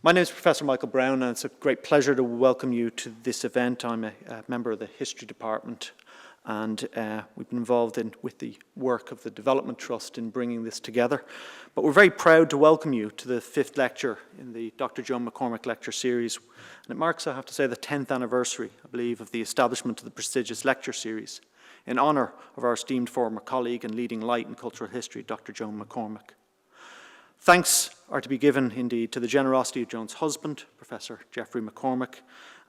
My name is Professor Michael Brown, and it's a great pleasure to welcome you to this event. I'm a member of the History Department, and we've been involved with the work of the Development Trust in bringing this together. But we're very proud to welcome you to the 5th lecture in the Dr. Joan MacCormack lecture series. And it marks, I have to say, the 10th anniversary, I believe, of the establishment of the prestigious lecture series in honour of our esteemed former colleague and leading light in cultural history, Dr. Joan MacCormack. Thanks are to be given, indeed, to the generosity of Joan's husband, Professor Geoffrey MacCormack,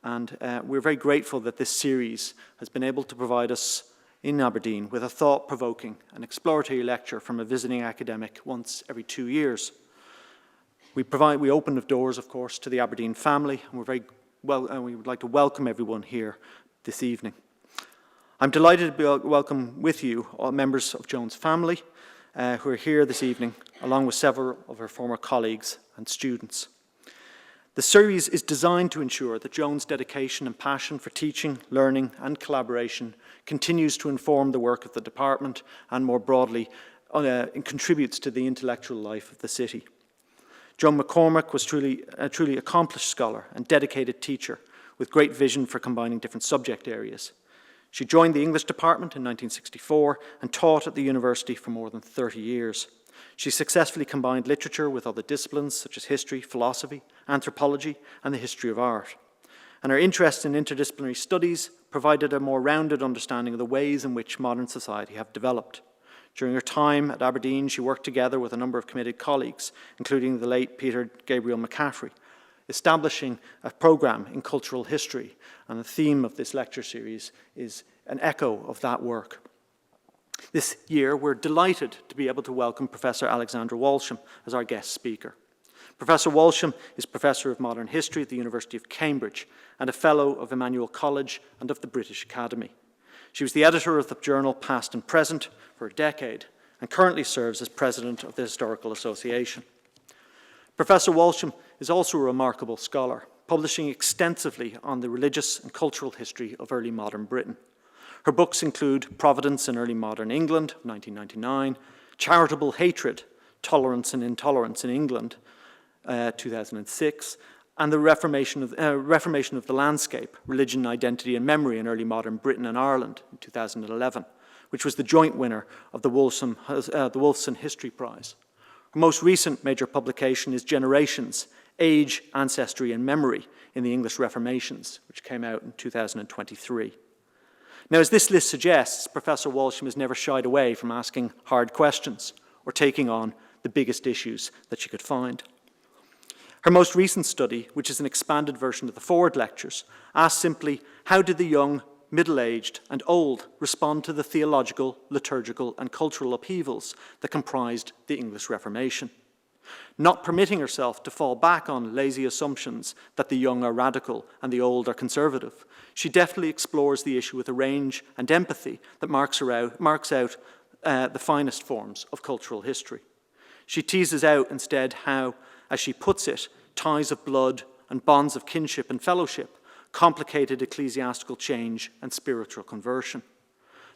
and we're very grateful that this series has been able to provide us in Aberdeen with a thought-provoking and exploratory lecture from a visiting academic once every 2 years. We open the doors, of course, to the Aberdeen family, and we would like to welcome everyone here this evening. I'm delighted to welcome with you all members of Joan's family, who are here this evening, along with several of her former colleagues and students. The series is designed to ensure that Joan's dedication and passion for teaching, learning and collaboration continues to inform the work of the department and more broadly contributes to the intellectual life of the city. Joan MacCormack was a truly accomplished scholar and dedicated teacher with great vision for combining different subject areas. She joined the English department in 1964 and taught at the university for more than 30 years. She successfully combined literature with other disciplines such as history, philosophy, anthropology, and the history of art. And her interest in interdisciplinary studies provided a more rounded understanding of the ways in which modern society have developed. During her time at Aberdeen, she worked together with a number of committed colleagues, including the late Peter Gabriel McCaffrey, establishing a programme in cultural history, and the theme of this lecture series is an echo of that work. This year, we're delighted to be able to welcome Professor Alexandra Walsham as our guest speaker. Professor Walsham is Professor of Modern History at the University of Cambridge and a Fellow of Emmanuel College and of the British Academy. She was the editor of the journal Past and Present for a decade and currently serves as President of the Historical Association. Professor Walsham is also a remarkable scholar, publishing extensively on the religious and cultural history of early modern Britain. Her books include Providence in Early Modern England, 1999, Charitable Hatred, Tolerance and Intolerance in England, 2006, and the Reformation of the Landscape, Religion, Identity and Memory in Early Modern Britain and Ireland, in 2011, which was the joint winner of the Wolfson History Prize. Her most recent major publication is Generations, Age, Ancestry and Memory in the English Reformations, which came out in 2023. Now, as this list suggests, Professor Walsham has never shied away from asking hard questions or taking on the biggest issues that she could find. Her most recent study, which is an expanded version of the Forward Lectures, asks simply, how did the young, middle-aged and old respond to the theological, liturgical and cultural upheavals that comprised the English Reformation? Not permitting herself to fall back on lazy assumptions that the young are radical and the old are conservative, she deftly explores the issue with a range and empathy that marks out the finest forms of cultural history. She teases out instead how, as she puts it, ties of blood and bonds of kinship and fellowship complicated ecclesiastical change and spiritual conversion.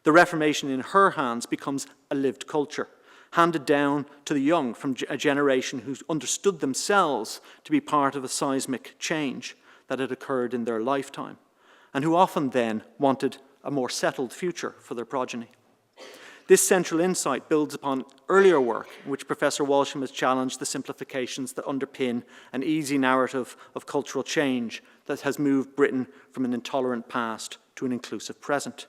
The Reformation in her hands becomes a lived culture, handed down to the young from a generation who understood themselves to be part of a seismic change that had occurred in their lifetime, and who often then wanted a more settled future for their progeny. This central insight builds upon earlier work in which Professor Walsham has challenged the simplifications that underpin an easy narrative of cultural change that has moved Britain from an intolerant past to an inclusive present.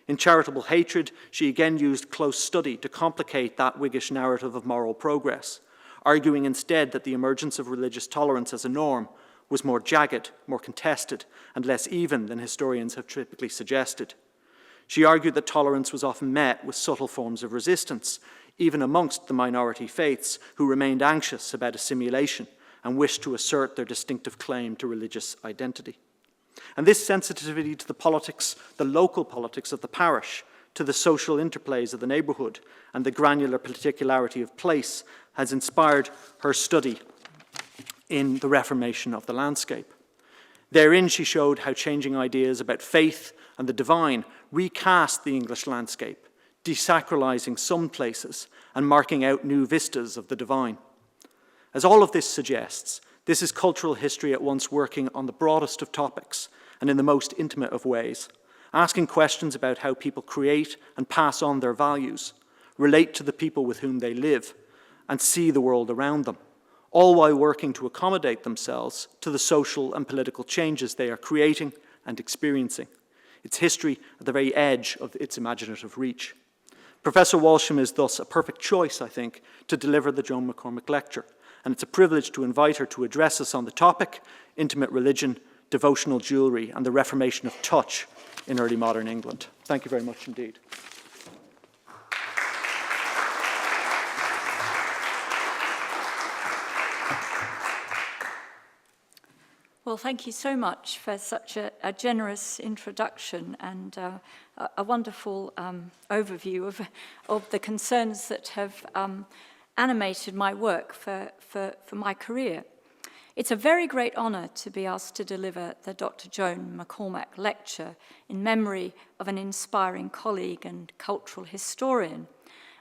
In Charitable Hatred, she again used close study to complicate that Whiggish narrative of moral progress, arguing instead that the emergence of religious tolerance as a norm was more jagged, more contested, and less even than historians have typically suggested. She argued that tolerance was often met with subtle forms of resistance, even amongst the minority faiths who remained anxious about assimilation and wished to assert their distinctive claim to religious identity. And this sensitivity to the politics, the local politics of the parish, to the social interplays of the neighbourhood, and the granular particularity of place has inspired her study in the Reformation of the Landscape. Therein she showed how changing ideas about faith and the divine recast the English landscape, desacralizing some places and marking out new vistas of the divine. As all of this suggests, This is cultural history at once working on the broadest of topics and in the most intimate of ways, asking questions about how people create and pass on their values, relate to the people with whom they live, and see the world around them, all while working to accommodate themselves to the social and political changes they are creating and experiencing. It's history at the very edge of its imaginative reach. Professor Walsham is thus a perfect choice, I think, to deliver the Joan MacCormack Lecture, and it's a privilege to invite her to address us on the topic, intimate religion, devotional jewellery, and the Reformation of touch in early modern England. Thank you very much indeed. Well, thank you so much for such a generous introduction and a wonderful overview of the concerns that have animated my work for my career. It's a very great honour to be asked to deliver the Dr. Joan MacCormack Lecture in memory of an inspiring colleague and cultural historian.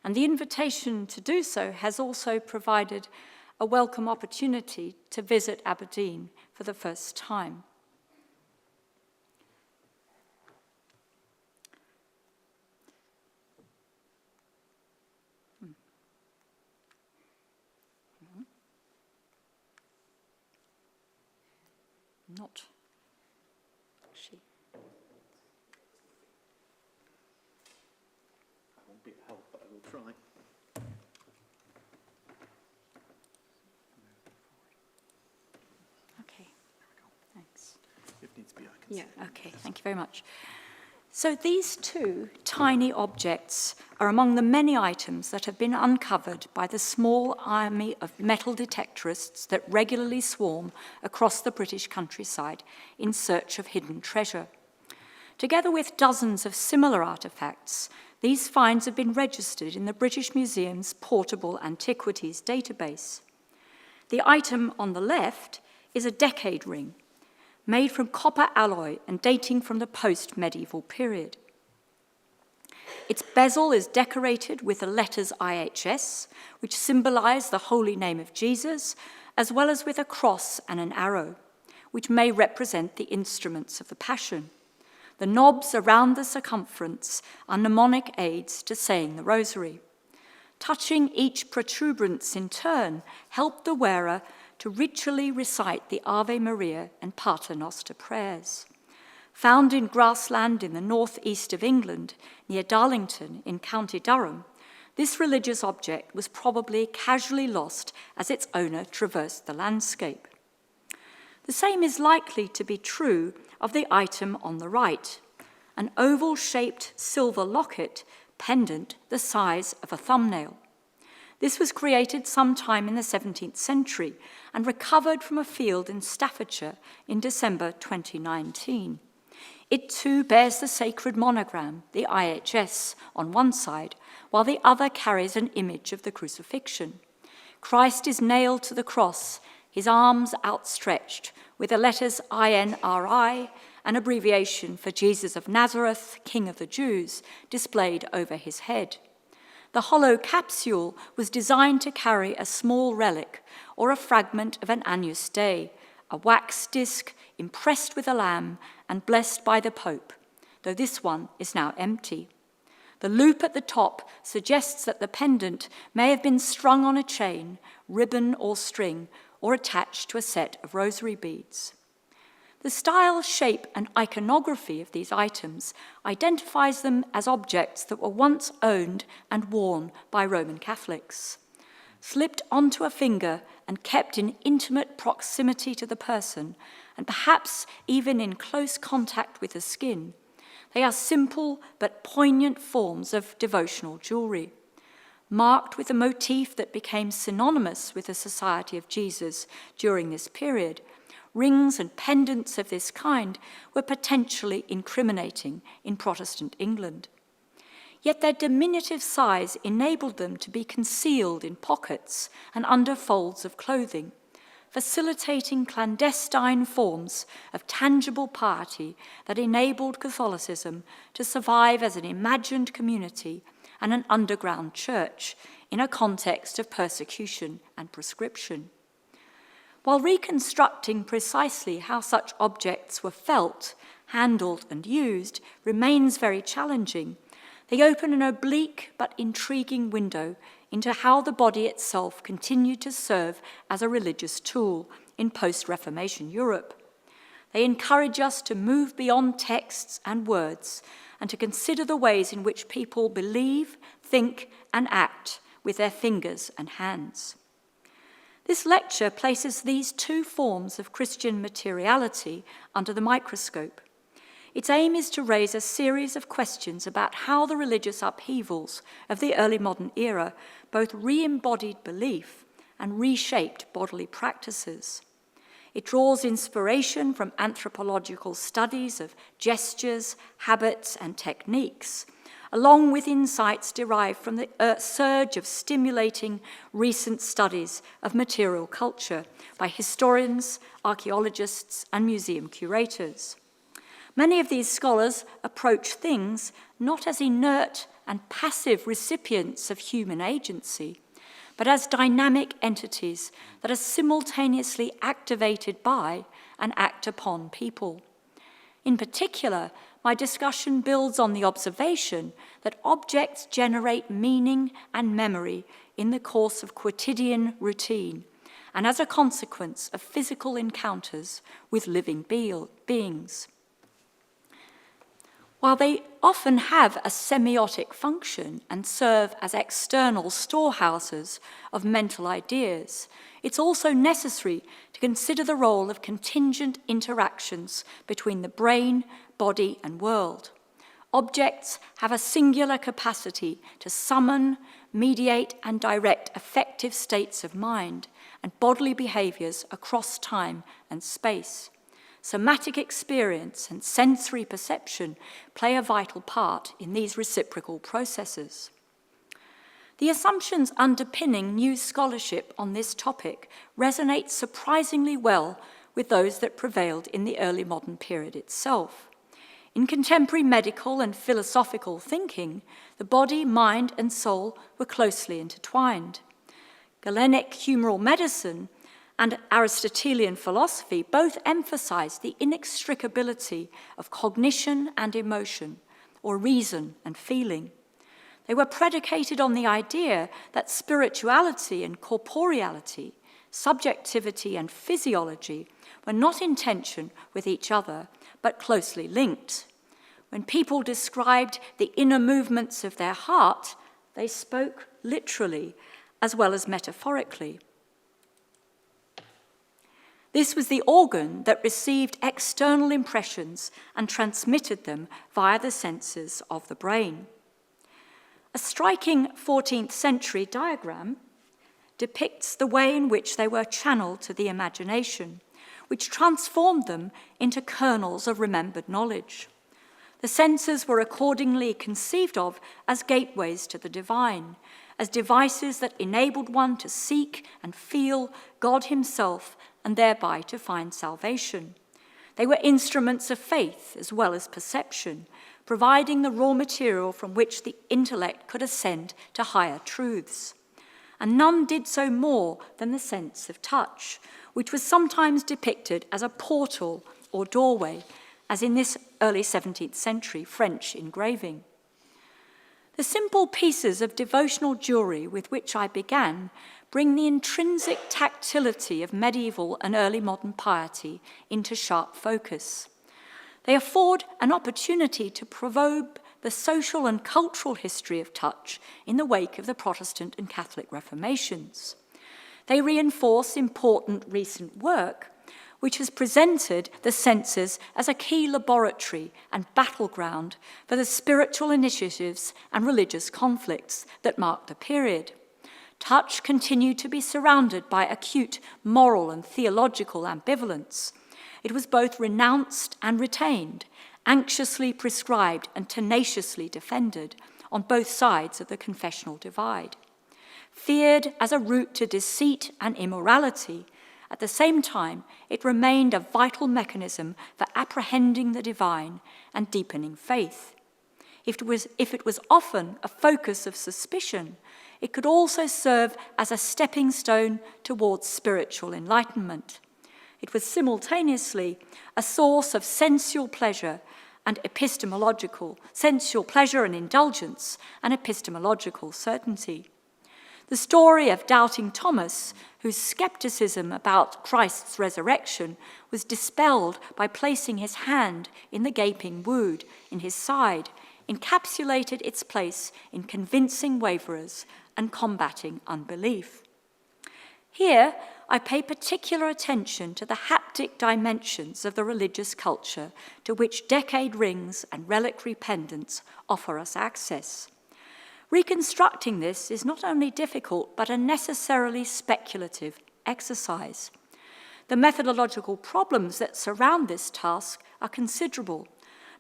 And the invitation to do so has also provided a welcome opportunity to visit Aberdeen for the first time. Not she. I won't be a help, but I will try. Okay. There we go. Thanks. If needs be, I can. Yeah. Okay. Thank you very much. So these two tiny objects are among the many items that have been uncovered by the small army of metal detectorists that regularly swarm across the British countryside in search of hidden treasure. Together with dozens of similar artefacts, these finds have been registered in the British Museum's Portable Antiquities database. The item on the left is a decade ring, made from copper alloy and dating from the post-medieval period. Its bezel is decorated with the letters IHS, which symbolize the holy name of Jesus, as well as with a cross and an arrow, which may represent the instruments of the Passion. The knobs around the circumference are mnemonic aids to saying the rosary. Touching each protuberance in turn helped the wearer to ritually recite the Ave Maria and Pater Noster prayers. Found in grassland in the northeast of England, near Darlington in County Durham, this religious object was probably casually lost as its owner traversed the landscape. The same is likely to be true of the item on the right, an oval-shaped silver locket pendant the size of a thumbnail. This was created sometime in the 17th century and recovered from a field in Staffordshire in December 2019. It too bears the sacred monogram, the IHS, on one side, while the other carries an image of the crucifixion. Christ is nailed to the cross, his arms outstretched, with the letters INRI, an abbreviation for Jesus of Nazareth, King of the Jews, displayed over his head. The hollow capsule was designed to carry a small relic or a fragment of an Agnus Dei, a wax disc impressed with a lamb and blessed by the Pope, though this one is now empty. The loop at the top suggests that the pendant may have been strung on a chain, ribbon or string, or attached to a set of rosary beads. The style, shape, and iconography of these items identifies them as objects that were once owned and worn by Roman Catholics. Slipped onto a finger and kept in intimate proximity to the person, and perhaps even in close contact with the skin, they are simple but poignant forms of devotional jewellery. Marked with a motif that became synonymous with the Society of Jesus during this period, rings and pendants of this kind were potentially incriminating in Protestant England. Yet their diminutive size enabled them to be concealed in pockets and under folds of clothing, facilitating clandestine forms of tangible piety that enabled Catholicism to survive as an imagined community and an underground church in a context of persecution and proscription. while reconstructing precisely how such objects were felt, handled and used remains very challenging, they open an oblique but intriguing window into how the body itself continued to serve as a religious tool in post-Reformation Europe. They encourage us to move beyond texts and words and to consider the ways in which people believe, think, and act with their fingers and hands. This lecture places these two forms of Christian materiality under the microscope. Its aim is to raise a series of questions about how the religious upheavals of the early modern era both re-embodied belief and reshaped bodily practices. It draws inspiration from anthropological studies of gestures, habits, and techniques, along with insights derived from the surge of stimulating recent studies of material culture by historians, archaeologists, and museum curators. Many of these scholars approach things not as inert and passive recipients of human agency, but as dynamic entities that are simultaneously activated by and act upon people. In particular, my discussion builds on the observation that objects generate meaning and memory in the course of quotidian routine, and as a consequence of physical encounters with living beings. While they often have a semiotic function and serve as external storehouses of mental ideas, it's also necessary to consider the role of contingent interactions between the brain, body, and world. Objects have a singular capacity to summon, mediate, and direct affective states of mind and bodily behaviors across time and space. Somatic experience and sensory perception play a vital part in these reciprocal processes. The assumptions underpinning new scholarship on this topic resonate surprisingly well with those that prevailed in the early modern period itself. In contemporary medical and philosophical thinking, the body, mind, and soul were closely intertwined. Galenic humoral medicine and Aristotelian philosophy both emphasize the inextricability of cognition and emotion, or reason and feeling. They were predicated on the idea that spirituality and corporeality, subjectivity and physiology were not in tension with each other, but closely linked. When people described the inner movements of their heart, they spoke literally as well as metaphorically. This was the organ that received external impressions and transmitted them via the senses of the brain. A striking 14th century diagram depicts the way in which they were channeled to the imagination, which transformed them into kernels of remembered knowledge. The senses were accordingly conceived of as gateways to the divine, as devices that enabled one to seek and feel God himself and thereby to find salvation. They were instruments of faith as well as perception, providing the raw material from which the intellect could ascend to higher truths. And none did so more than the sense of touch, which was sometimes depicted as a portal or doorway, as in this early 17th century French engraving. The simple pieces of devotional jewelry with which I began bring the intrinsic tactility of medieval and early modern piety into sharp focus. They afford an opportunity to probe the social and cultural history of touch in the wake of the Protestant and Catholic Reformations. They reinforce important recent work, which has presented the senses as a key laboratory and battleground for the spiritual initiatives and religious conflicts that marked the period. Touch continued to be surrounded by acute moral and theological ambivalence. It was both renounced and retained, anxiously prescribed and tenaciously defended on both sides of the confessional divide. Feared as a route to deceit and immorality, at the same time, it remained a vital mechanism for apprehending the divine and deepening faith. If it was often a focus of suspicion, it could also serve as a stepping stone towards spiritual enlightenment. It was simultaneously a source of sensual pleasure and indulgence and epistemological certainty. The story of doubting Thomas, whose skepticism about Christ's resurrection was dispelled by placing his hand in the gaping wound in his side, encapsulated its place in convincing waverers and combating unbelief. Here, I pay particular attention to the haptic dimensions of the religious culture to which decade rings and reliquary pendants offer us access. Reconstructing this is not only difficult, but a necessarily speculative exercise. The methodological problems that surround this task are considerable,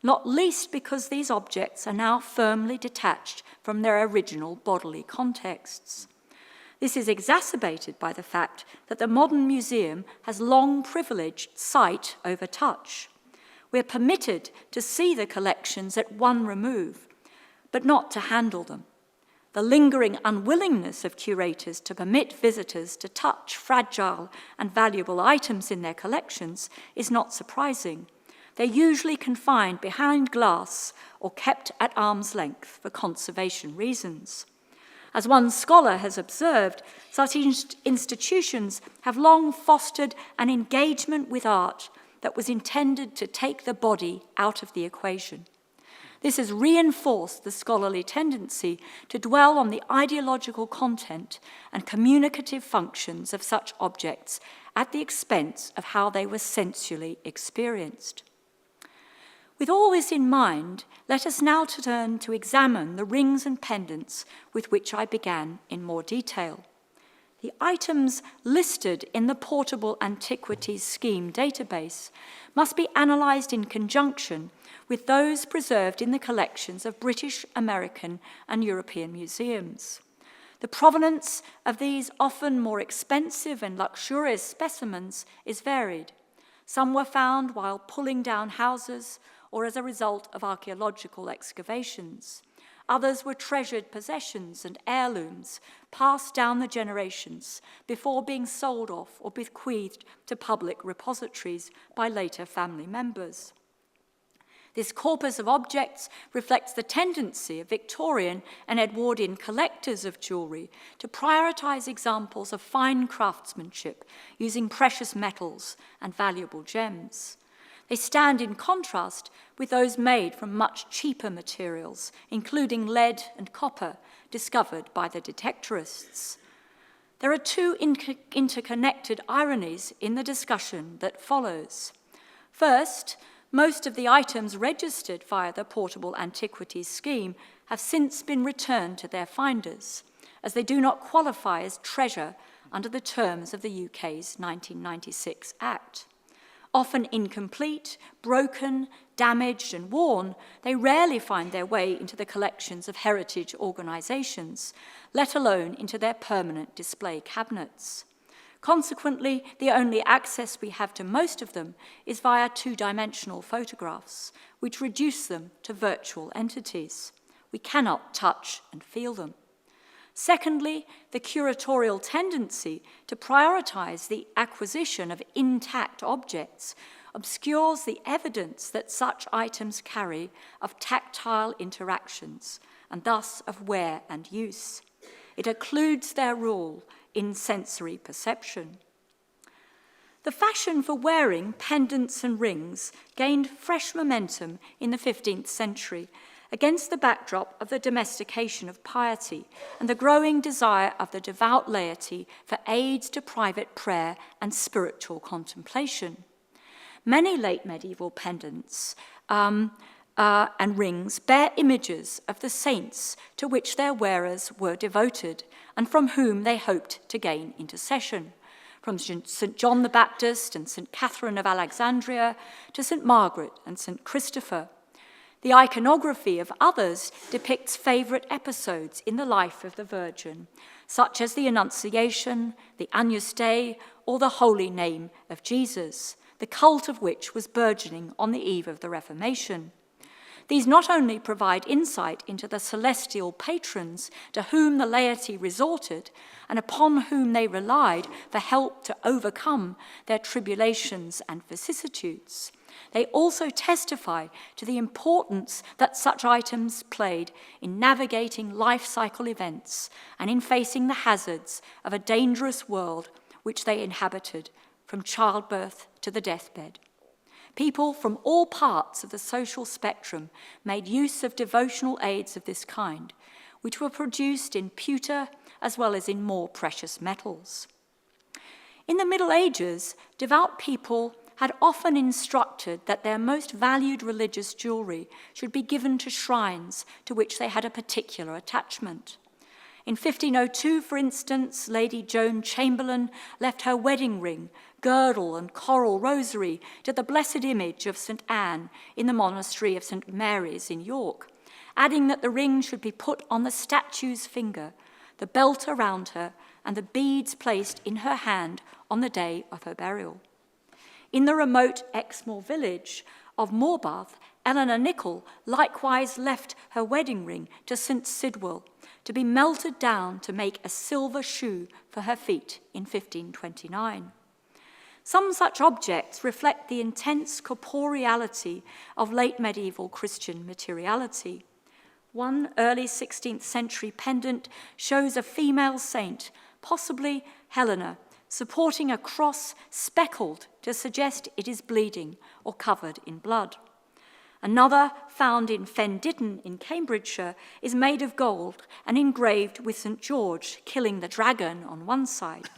not least because these objects are now firmly detached from their original bodily contexts. This is exacerbated by the fact that the modern museum has long privileged sight over touch. We're permitted to see the collections at one remove, but not to handle them. The lingering unwillingness of curators to permit visitors to touch fragile and valuable items in their collections is not surprising. They're usually confined behind glass or kept at arm's length for conservation reasons. As one scholar has observed, such institutions have long fostered an engagement with art that was intended to take the body out of the equation. This has reinforced the scholarly tendency to dwell on the ideological content and communicative functions of such objects at the expense of how they were sensually experienced. With all this in mind, let us now turn to examine the rings and pendants with which I began in more detail. The items listed in the Portable Antiquities Scheme database must be analysed in conjunction with those preserved in the collections of British, American, and European museums. The provenance of these often more expensive and luxurious specimens is varied. Some were found while pulling down houses or as a result of archaeological excavations. Others were treasured possessions and heirlooms passed down the generations before being sold off or bequeathed to public repositories by later family members. This corpus of objects reflects the tendency of Victorian and Edwardian collectors of jewellery to prioritise examples of fine craftsmanship using precious metals and valuable gems. They stand in contrast with those made from much cheaper materials, including lead and copper, discovered by the detectorists. There are two interconnected ironies in the discussion that follows. First, most of the items registered via the Portable Antiquities Scheme have since been returned to their finders, as they do not qualify as treasure under the terms of the UK's 1996 Act. Often incomplete, broken, damaged, and worn, they rarely find their way into the collections of heritage organisations, let alone into their permanent display cabinets. Consequently, the only access we have to most of them is via two-dimensional photographs, which reduce them to virtual entities. We cannot touch and feel them. Secondly, the curatorial tendency to prioritise the acquisition of intact objects obscures the evidence that such items carry of tactile interactions, and thus of wear and use. It occludes their role in sensory perception. The fashion for wearing pendants and rings gained fresh momentum in the 15th century against the backdrop of the domestication of piety and the growing desire of the devout laity for aids to private prayer and spiritual contemplation. Many late medieval pendants and rings bear images of the saints to which their wearers were devoted and from whom they hoped to gain intercession, from St. John the Baptist and St. Catherine of Alexandria to St. Margaret and St. Christopher. The iconography of others depicts favourite episodes in the life of the Virgin, such as the Annunciation, the Agnus Dei, or the Holy Name of Jesus, the cult of which was burgeoning on the eve of the Reformation. These not only provide insight into the celestial patrons to whom the laity resorted and upon whom they relied for help to overcome their tribulations and vicissitudes, they also testify to the importance that such items played in navigating life cycle events and in facing the hazards of a dangerous world which they inhabited from childbirth to the deathbed. People from all parts of the social spectrum made use of devotional aids of this kind, which were produced in pewter as well as in more precious metals. In the Middle Ages, devout people had often instructed that their most valued religious jewellery should be given to shrines to which they had a particular attachment. In 1502, for instance, Lady Joan Chamberlain left her wedding ring, girdle and coral rosary to the blessed image of St. Anne in the monastery of St. Mary's in York, adding that the ring should be put on the statue's finger, the belt around her, and the beads placed in her hand on the day of her burial. In the remote Exmoor village of Morbath, Eleanor Nichol likewise left her wedding ring to St. Sidwell to be melted down to make a silver shoe for her feet in 1529. Some such objects reflect the intense corporeality of late medieval Christian materiality. One early 16th century pendant shows a female saint, possibly Helena, supporting a cross speckled to suggest it is bleeding or covered in blood. Another, found in Fen Ditton in Cambridgeshire, is made of gold and engraved with St. George killing the dragon on one side.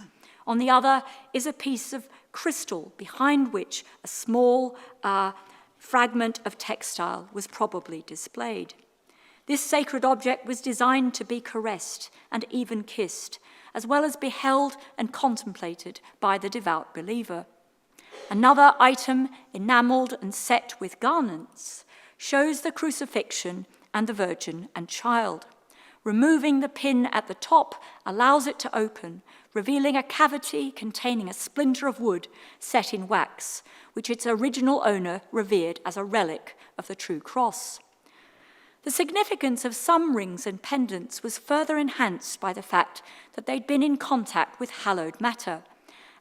On the other is a piece of crystal behind which a small fragment of textile was probably displayed. This sacred object was designed to be caressed and even kissed, as well as beheld and contemplated by the devout believer. Another item, enamelled and set with garnets, shows the crucifixion and the Virgin and Child. Removing the pin at the top allows it to open, revealing a cavity containing a splinter of wood set in wax, which its original owner revered as a relic of the true cross. The significance of some rings and pendants was further enhanced by the fact that they'd been in contact with hallowed matter,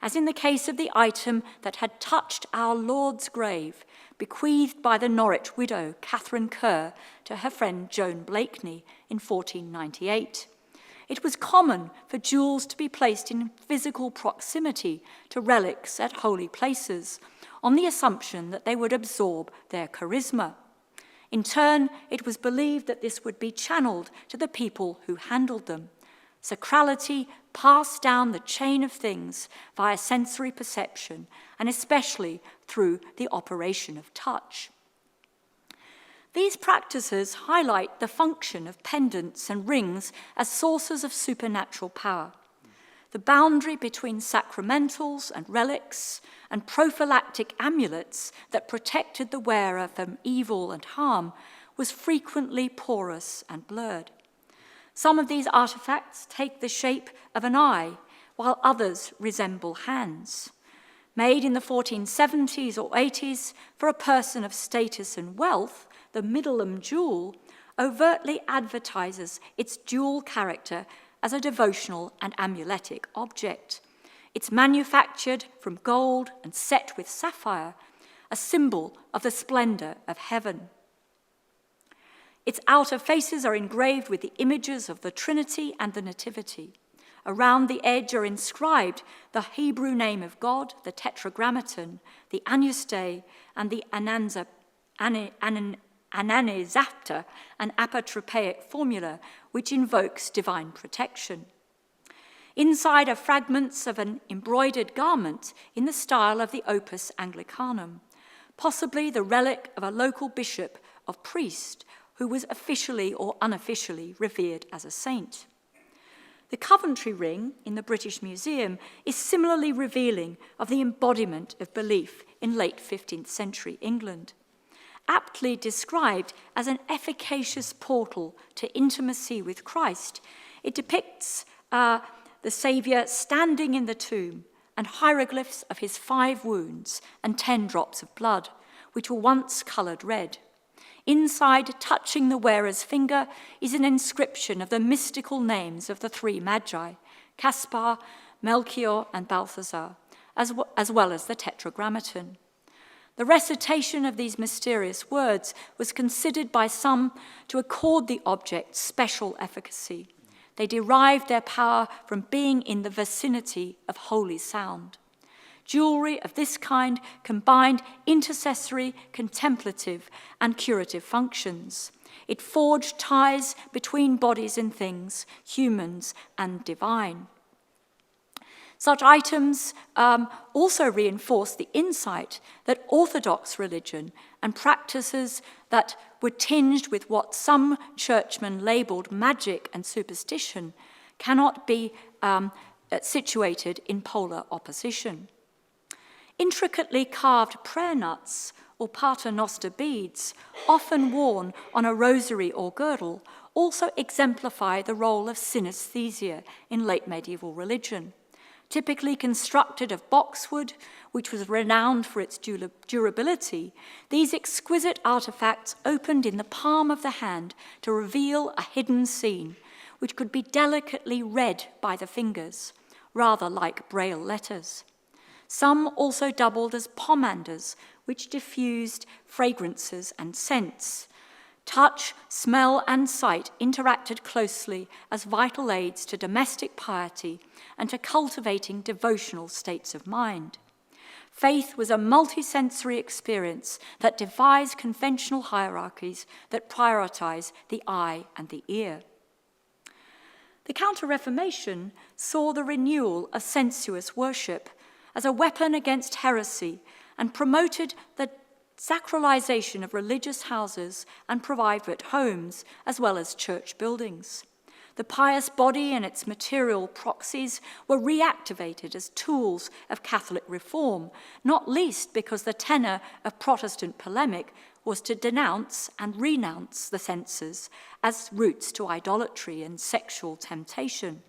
as in the case of the item that had touched our Lord's grave, bequeathed by the Norwich widow Catherine Kerr to her friend Joan Blakeney in 1498. It was common for jewels to be placed in physical proximity to relics at holy places, on the assumption that they would absorb their charisma. In turn, it was believed that this would be channeled to the people who handled them. Sacrality passed down the chain of things via sensory perception, and especially through the operation of touch. These practices highlight the function of pendants and rings as sources of supernatural power. The boundary between sacramentals and relics and prophylactic amulets that protected the wearer from evil and harm was frequently porous and blurred. Some of these artifacts take the shape of an eye, while others resemble hands. Made in the 1470s or 80s for a person of status and wealth, the Middleham jewel overtly advertises its dual character as a devotional and amuletic object. It's manufactured from gold and set with sapphire, a symbol of the splendor of heaven. Its outer faces are engraved with the images of the Trinity and the Nativity. Around the edge are inscribed the Hebrew name of God, the Tetragrammaton, the Agnus Dei, and the Ananizapta and apotropaic formula, which invokes divine protection. Inside are fragments of an embroidered garment in the style of the Opus Anglicanum, possibly the relic of a local bishop or priest who was officially or unofficially revered as a saint. The Coventry ring in the British Museum is similarly revealing of the embodiment of belief in late 15th century England. Aptly described as an efficacious portal to intimacy with Christ, it depicts the Saviour standing in the tomb and hieroglyphs of his 5 wounds and 10 drops of blood, which were once coloured red. Inside, touching the wearer's finger, is an inscription of the mystical names of the three magi, Caspar, Melchior, and Balthazar, as well as the Tetragrammaton. The recitation of these mysterious words was considered by some to accord the object special efficacy. They derived their power from being in the vicinity of holy sound. Jewelry of this kind combined intercessory, contemplative, and curative functions. It forged ties between bodies and things, humans and divine. Such items also reinforce the insight that orthodox religion and practices that were tinged with what some churchmen labelled magic and superstition cannot be situated in polar opposition. Intricately carved prayer nuts or paternoster beads, often worn on a rosary or girdle, also exemplify the role of synesthesia in late medieval religion. Typically constructed of boxwood, which was renowned for its durability, these exquisite artifacts opened in the palm of the hand to reveal a hidden scene, which could be delicately read by the fingers, rather like Braille letters. Some also doubled as pomanders, which diffused fragrances and scents. Touch, smell, and sight interacted closely as vital aids to domestic piety and to cultivating devotional states of mind. Faith was a multisensory experience that defies conventional hierarchies that prioritize the eye and the ear. The Counter-Reformation saw the renewal of sensuous worship as a weapon against heresy and promoted the sacralization of religious houses and private homes, as well as church buildings. The pious body and its material proxies were reactivated as tools of Catholic reform, not least because the tenor of Protestant polemic was to denounce and renounce the senses as routes to idolatry and sexual temptation.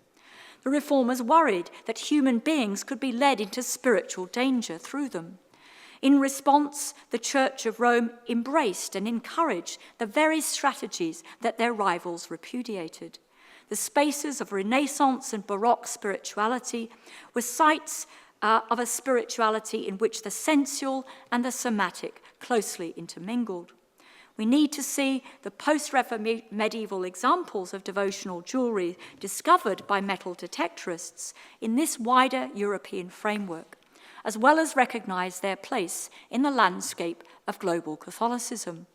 The reformers worried that human beings could be led into spiritual danger through them. In response, the Church of Rome embraced and encouraged the very strategies that their rivals repudiated. The spaces of Renaissance and Baroque spirituality were sites of a spirituality in which the sensual and the somatic closely intermingled. We need to see the post-medieval examples of devotional jewelry discovered by metal detectorists in this wider European framework, as well as recognize their place in the landscape of global Catholicism.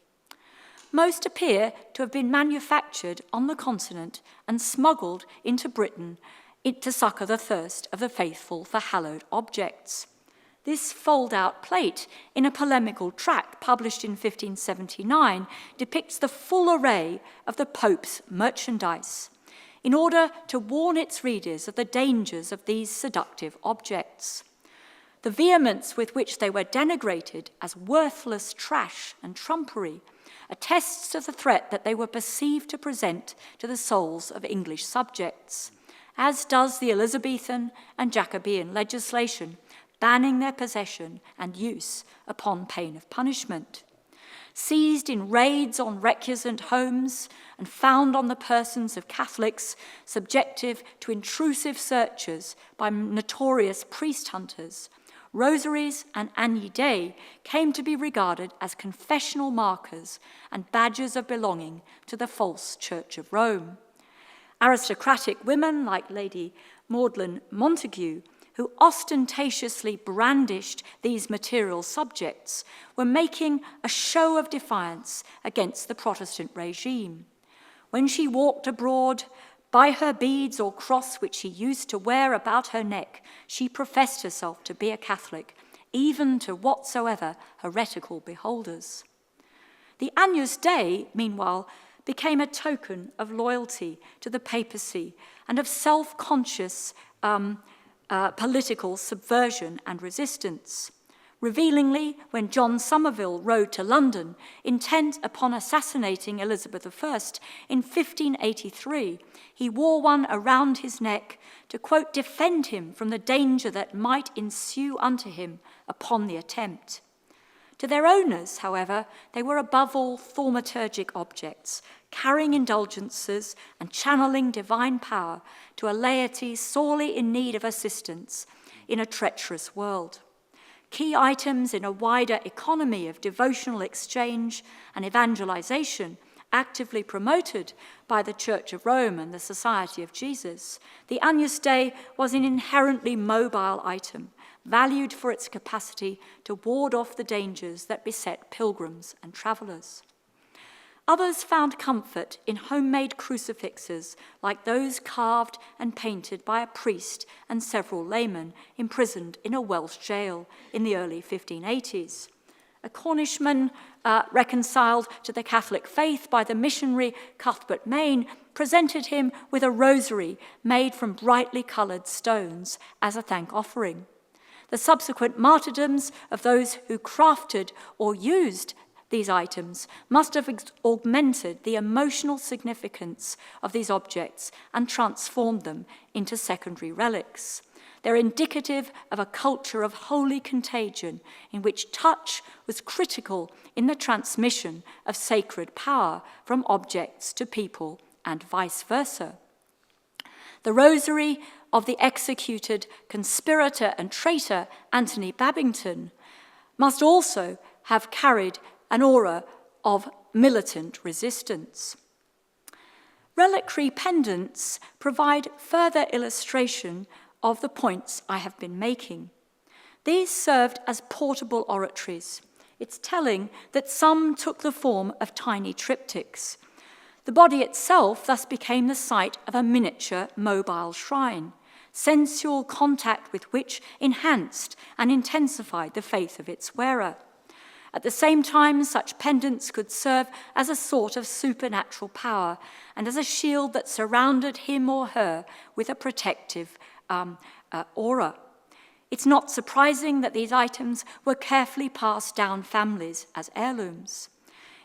Most appear to have been manufactured on the continent and smuggled into Britain to succor the thirst of the faithful for hallowed objects. This fold-out plate in a polemical tract published in 1579 depicts the full array of the Pope's merchandise in order to warn its readers of the dangers of these seductive objects. The vehemence with which they were denigrated as worthless trash and trumpery attests to the threat that they were perceived to present to the souls of English subjects, as does the Elizabethan and Jacobean legislation banning their possession and use upon pain of punishment. Seized in raids on recusant homes and found on the persons of Catholics subjective to intrusive searches by notorious priest hunters, rosaries and Agnus Dei came to be regarded as confessional markers and badges of belonging to the false Church of Rome. Aristocratic women like Lady Magdalen Montague, who ostentatiously brandished these material subjects, were making a show of defiance against the Protestant regime. When she walked abroad, by her beads or cross which she used to wear about her neck, she professed herself to be a Catholic, even to whatsoever heretical beholders. The Agnus Dei, meanwhile, became a token of loyalty to the papacy and of self-conscious political subversion and resistance. Revealingly, when John Somerville rode to London, intent upon assassinating Elizabeth I in 1583, he wore one around his neck to, quote, defend him from the danger that might ensue unto him upon the attempt. To their owners, however, they were above all thaumaturgic objects, carrying indulgences and channeling divine power to a laity sorely in need of assistance in a treacherous world. Key items in a wider economy of devotional exchange and evangelization actively promoted by the Church of Rome and the Society of Jesus, the Agnus Dei was an inherently mobile item, valued for its capacity to ward off the dangers that beset pilgrims and travellers. Others found comfort in homemade crucifixes like those carved and painted by a priest and several laymen imprisoned in a Welsh jail in the early 1580s. A Cornishman reconciled to the Catholic faith by the missionary Cuthbert Maine presented him with a rosary made from brightly coloured stones as a thank offering. The subsequent martyrdoms of those who crafted or used these items must have augmented the emotional significance of these objects and transformed them into secondary relics. They're indicative of a culture of holy contagion in which touch was critical in the transmission of sacred power from objects to people and vice versa. The rosary of the executed conspirator and traitor Anthony Babington must also have carried an aura of militant resistance. Reliquary pendants provide further illustration of the points I have been making. These served as portable oratories. It's telling that some took the form of tiny triptychs. The body itself thus became the site of a miniature mobile shrine, sensual contact with which enhanced and intensified the faith of its wearer. At the same time, such pendants could serve as a sort of supernatural power and as a shield that surrounded him or her with a protective aura. It's not surprising that these items were carefully passed down families as heirlooms.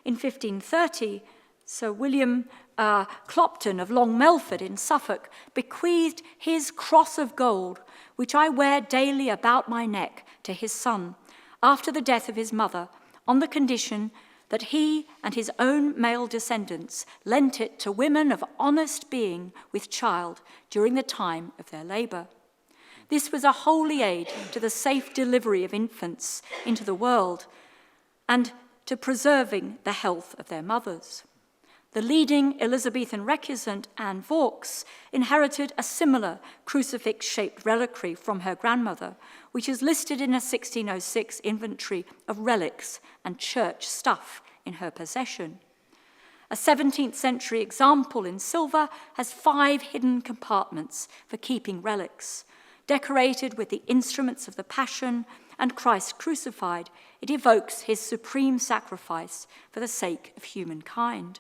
In 1530, Sir William Clopton of Long Melford in Suffolk bequeathed his cross of gold, which I wear daily about my neck, to his son, after the death of his mother, on the condition that he and his own male descendants lent it to women of honest being with child during the time of their labour. This was a holy aid to the safe delivery of infants into the world and to preserving the health of their mothers. The leading Elizabethan recusant, Anne Vaux, inherited a similar crucifix-shaped reliquary from her grandmother, which is listed in a 1606 inventory of relics and church stuff in her possession. A 17th century example in silver has 5 hidden compartments for keeping relics. Decorated with the instruments of the Passion and Christ crucified, it evokes his supreme sacrifice for the sake of humankind.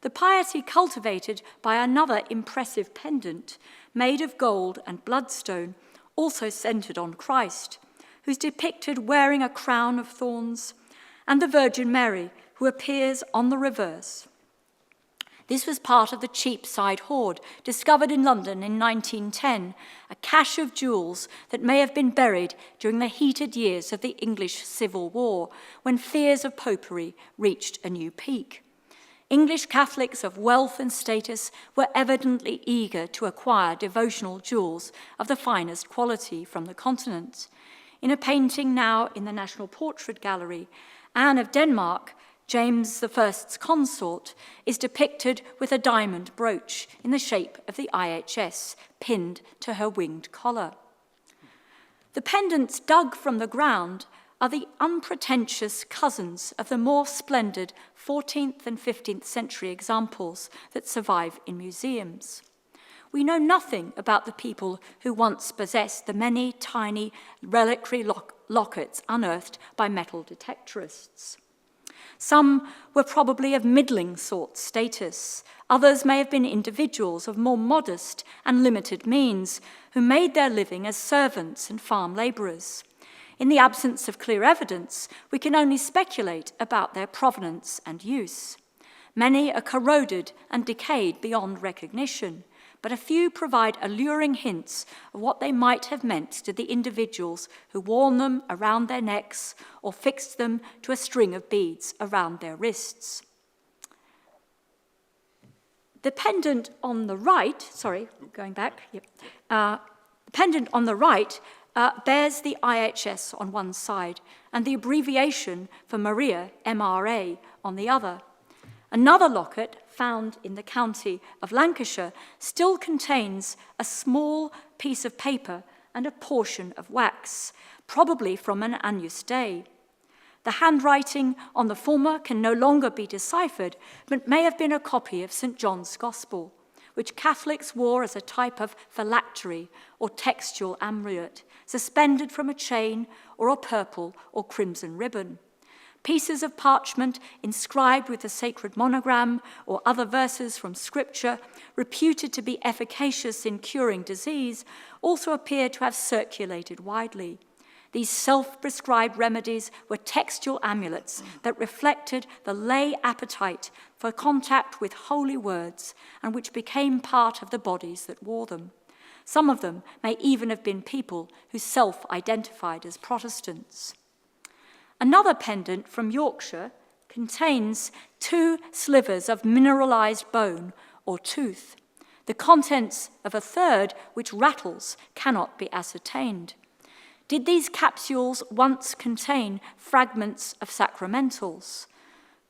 The piety cultivated by another impressive pendant, made of gold and bloodstone, also centered on Christ, who's depicted wearing a crown of thorns, and the Virgin Mary, who appears on the reverse. This was part of the Cheapside hoard, discovered in London in 1910, a cache of jewels that may have been buried during the heated years of the English Civil War, when fears of popery reached a new peak. English Catholics of wealth and status were evidently eager to acquire devotional jewels of the finest quality from the continent. In a painting now in the National Portrait Gallery, Anne of Denmark, James I's consort, is depicted with a diamond brooch in the shape of the IHS pinned to her winged collar. The pendants dug from the ground are the unpretentious cousins of the more splendid 14th and 15th century examples that survive in museums. We know nothing about the people who once possessed the many tiny reliquary lockets unearthed by metal detectorists. Some were probably of middling sort status. Others may have been individuals of more modest and limited means who made their living as servants and farm labourers. In the absence of clear evidence, we can only speculate about their provenance and use. Many are corroded and decayed beyond recognition, but a few provide alluring hints of what they might have meant to the individuals who wore them around their necks or fixed them to a string of beads around their wrists. The pendant on the right, pendant on the right bears the IHS on one side and the abbreviation for Maria, MRA, on the other. Another locket, found in the county of Lancashire, still contains a small piece of paper and a portion of wax, probably from an Agnus Dei. The handwriting on the former can no longer be deciphered, but may have been a copy of St. John's Gospel, which Catholics wore as a type of phylactery or textual amulet, suspended from a chain or a purple or crimson ribbon. Pieces of parchment inscribed with the sacred monogram or other verses from Scripture, reputed to be efficacious in curing disease, also appear to have circulated widely. These self-prescribed remedies were textual amulets that reflected the lay appetite for contact with holy words and which became part of the bodies that wore them. Some of them may even have been people who self-identified as Protestants. Another pendant from Yorkshire contains 2 slivers of mineralized bone or tooth. The contents of a third, which rattles, cannot be ascertained. Did these capsules once contain fragments of sacramentals?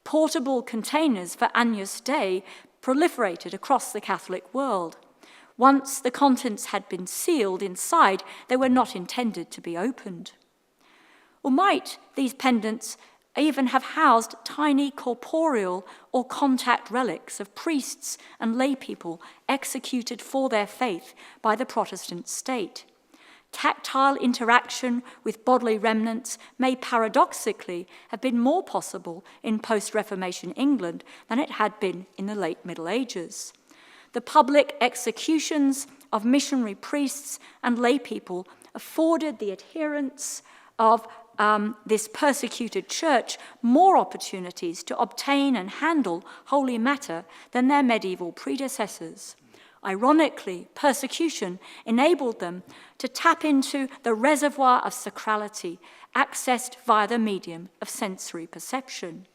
Portable containers for Agnus Dei proliferated across the Catholic world. Once the contents had been sealed inside, they were not intended to be opened. Or might these pendants even have housed tiny corporeal or contact relics of priests and laypeople executed for their faith by the Protestant state? Tactile interaction with bodily remnants may paradoxically have been more possible in post-Reformation England than it had been in the late Middle Ages. The public executions of missionary priests and laypeople afforded the adherents of this persecuted church more opportunities to obtain and handle holy matter than their medieval predecessors. Ironically, persecution enabled them to tap into the reservoir of sacrality accessed via the medium of sensory perception.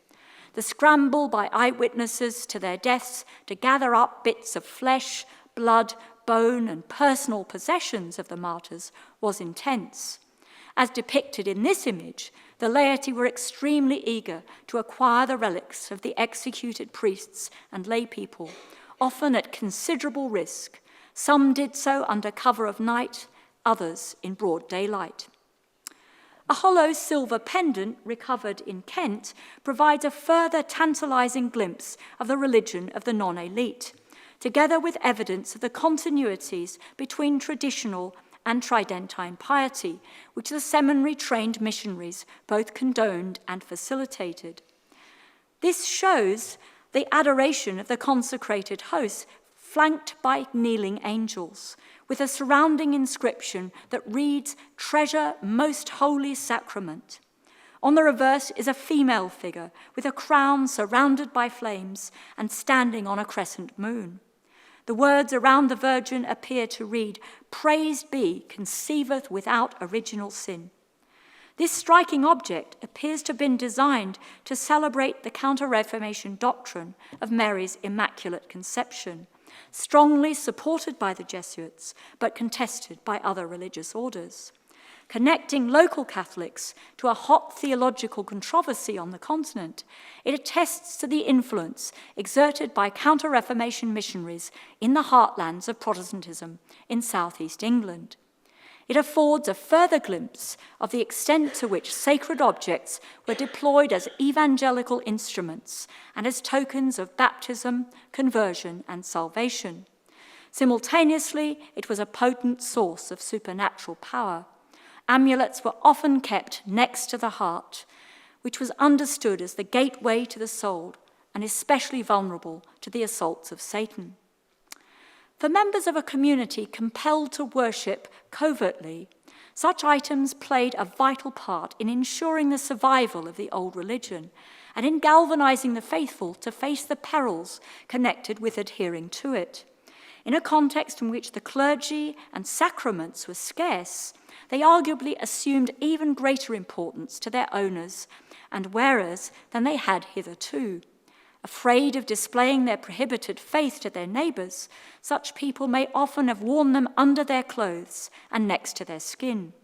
The scramble by eyewitnesses to their deaths to gather up bits of flesh, blood, bone, and personal possessions of the martyrs was intense. As depicted in this image, the laity were extremely eager to acquire the relics of the executed priests and laypeople, often at considerable risk. Some did so under cover of night, others in broad daylight. A hollow silver pendant recovered in Kent provides a further tantalizing glimpse of the religion of the non-elite, together with evidence of the continuities between traditional and tridentine piety, which the seminary-trained missionaries both condoned and facilitated. This shows the adoration of the consecrated host, flanked by kneeling angels, with a surrounding inscription that reads, "Treasure most holy sacrament." On the reverse is a female figure with a crown surrounded by flames and standing on a crescent moon. The words around the Virgin appear to read, "Praised be, conceiveth without original sin." This striking object appears to have been designed to celebrate the Counter-Reformation doctrine of Mary's Immaculate Conception, strongly supported by the Jesuits, but contested by other religious orders. Connecting local Catholics to a hot theological controversy on the continent, it attests to the influence exerted by Counter-Reformation missionaries in the heartlands of Protestantism in southeast England. It affords a further glimpse of the extent to which sacred objects were deployed as evangelical instruments and as tokens of baptism, conversion, and salvation. Simultaneously, it was a potent source of supernatural power. Amulets were often kept next to the heart, which was understood as the gateway to the soul and especially vulnerable to the assaults of Satan. For members of a community compelled to worship covertly, such items played a vital part in ensuring the survival of the old religion and in galvanizing the faithful to face the perils connected with adhering to it. In a context in which the clergy and sacraments were scarce, they arguably assumed even greater importance to their owners and wearers than they had hitherto. Afraid of displaying their prohibited faith to their neighbours, such people may often have worn them under their clothes and next to their skin.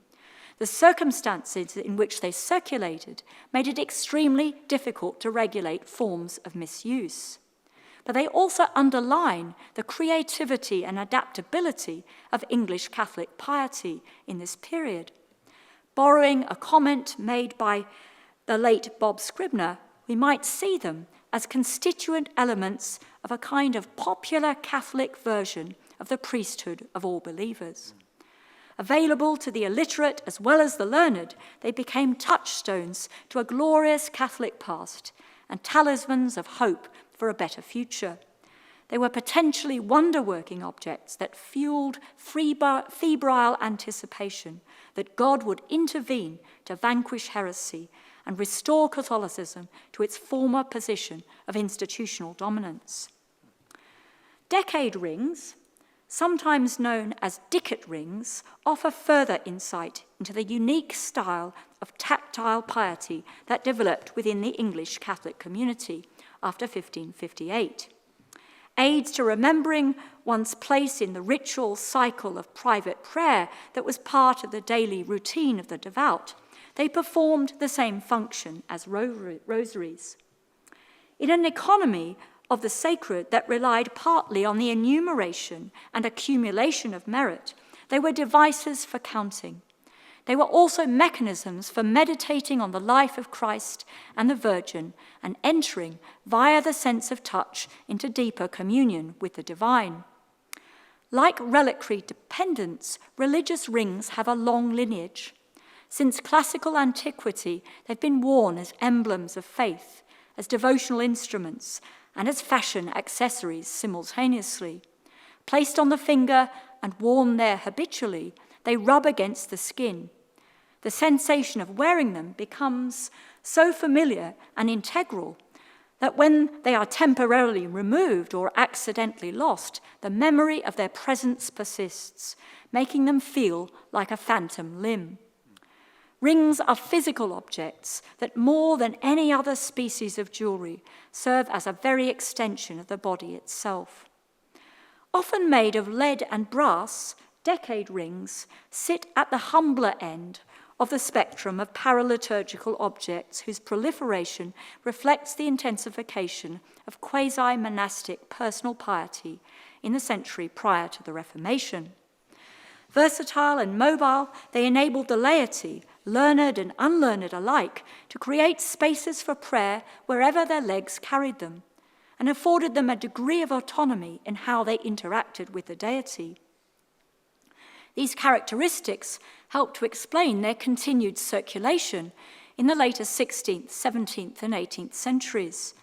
The circumstances in which they circulated made it extremely difficult to regulate forms of misuse. But they also underline the creativity and adaptability of English Catholic piety in this period. Borrowing a comment made by the late Bob Scribner, we might see them as constituent elements of a kind of popular Catholic version of the priesthood of all believers. Available to the illiterate as well as the learned, they became touchstones to a glorious Catholic past and talismans of hope for a better future. They were potentially wonder-working objects that fueled febrile anticipation that God would intervene to vanquish heresy and restore Catholicism to its former position of institutional dominance. Decade rings, sometimes known as Dicket rings, offer further insight into the unique style of tactile piety that developed within the English Catholic community after 1558. Aids to remembering one's place in the ritual cycle of private prayer that was part of the daily routine of the devout, they performed the same function as rosaries. In an economy of the sacred that relied partly on the enumeration and accumulation of merit, they were devices for counting. They were also mechanisms for meditating on the life of Christ and the Virgin and entering, via the sense of touch, into deeper communion with the divine. Like reliquary dependents, religious rings have a long lineage. Since classical antiquity, they've been worn as emblems of faith, as devotional instruments, and as fashion accessories simultaneously. Placed on the finger and worn there habitually, they rub against the skin. The sensation of wearing them becomes so familiar and integral that when they are temporarily removed or accidentally lost, the memory of their presence persists, making them feel like a phantom limb. Rings are physical objects that, more than any other species of jewelry, serve as a very extension of the body itself. Often made of lead and brass, decade rings sit at the humbler end of the spectrum of paraliturgical objects whose proliferation reflects the intensification of quasi-monastic personal piety in the century prior to the Reformation. Versatile and mobile, they enabled the laity, learned and unlearned alike, to create spaces for prayer wherever their legs carried them, and afforded them a degree of autonomy in how they interacted with the deity. These characteristics help to explain their continued circulation in the later 16th, 17th, and 18th centuries,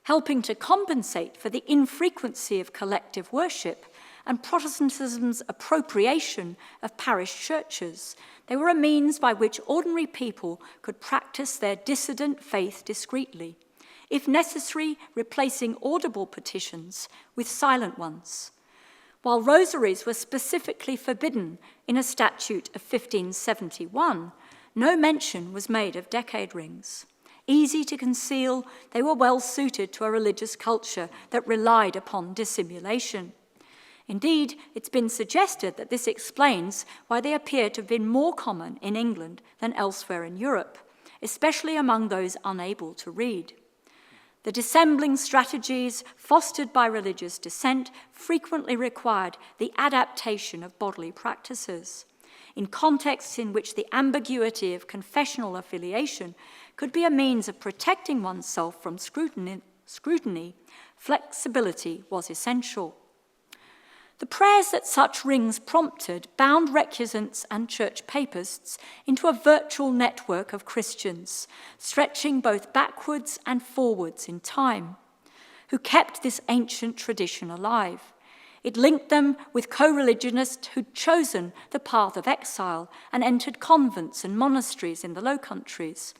helping to compensate for the infrequency of collective worship and Protestantism's appropriation of parish churches. They were a means by which ordinary people could practice their dissident faith discreetly, if necessary, replacing audible petitions with silent ones. While rosaries were specifically forbidden in a statute of 1571, no mention was made of decade rings. Easy to conceal, they were well suited to a religious culture that relied upon dissimulation. Indeed, it's been suggested that this explains why they appear to have been more common in England than elsewhere in Europe, especially among those unable to read. The dissembling strategies fostered by religious dissent frequently required the adaptation of bodily practices. In contexts in which the ambiguity of confessional affiliation could be a means of protecting oneself from scrutiny, flexibility was essential. The prayers that such rings prompted bound recusants and church papists into a virtual network of Christians, stretching both backwards and forwards in time, who kept this ancient tradition alive. It linked them with co-religionists who'd chosen the path of exile and entered convents and monasteries in the Low Countries,